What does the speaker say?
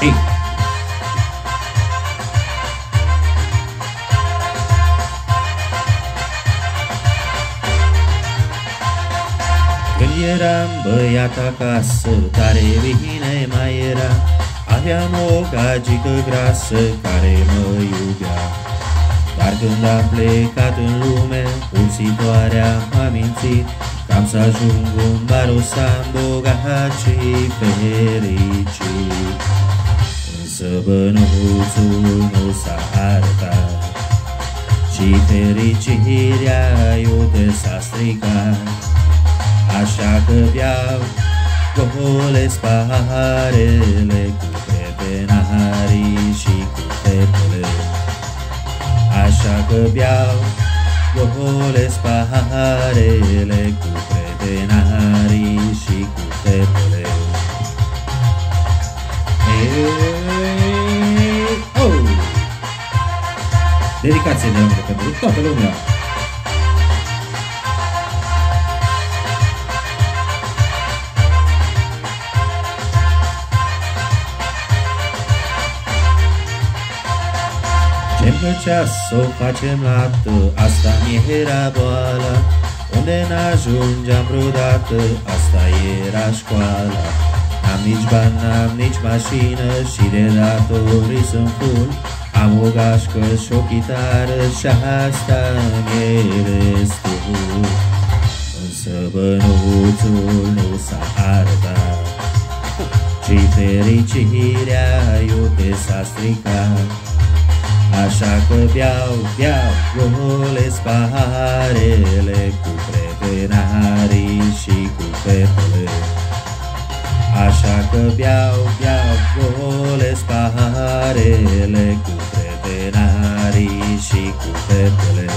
Ei. Când eram băiat acasă, tare bine mai era. Aveam o gagică grasă care mă iubea. Dar când am plecat în lume, ursitoarea m-a mințit că am să ajung un barosan bogat și fericit. Însă bănuțul nu s-a arătat și fericirea iute s-a stricat. Așa că beau, golesc paharele cu crepenarii și cu fetele. Așa că beau, golesc paharele cu crepenarii și cu fetele. Hey, oh! Dedicație de laudă pentru toată lumea. Ce-mi plăcea s-o facem lată, asta mi era boala. Unde n-ajungeam vreodată, asta era școala. N-am nici bani, n-am nici mașină și de datorii sunt full. Am o gașcă și o chitară și asta mi-e destul. Însă bănuțul nu s-a arătat și fericirea iute s-a stricat. Așa că beau, golesc paharele cu crepenarii și cu fetele. Așa că beau, golesc paharele cu crepenarii și cu fetele.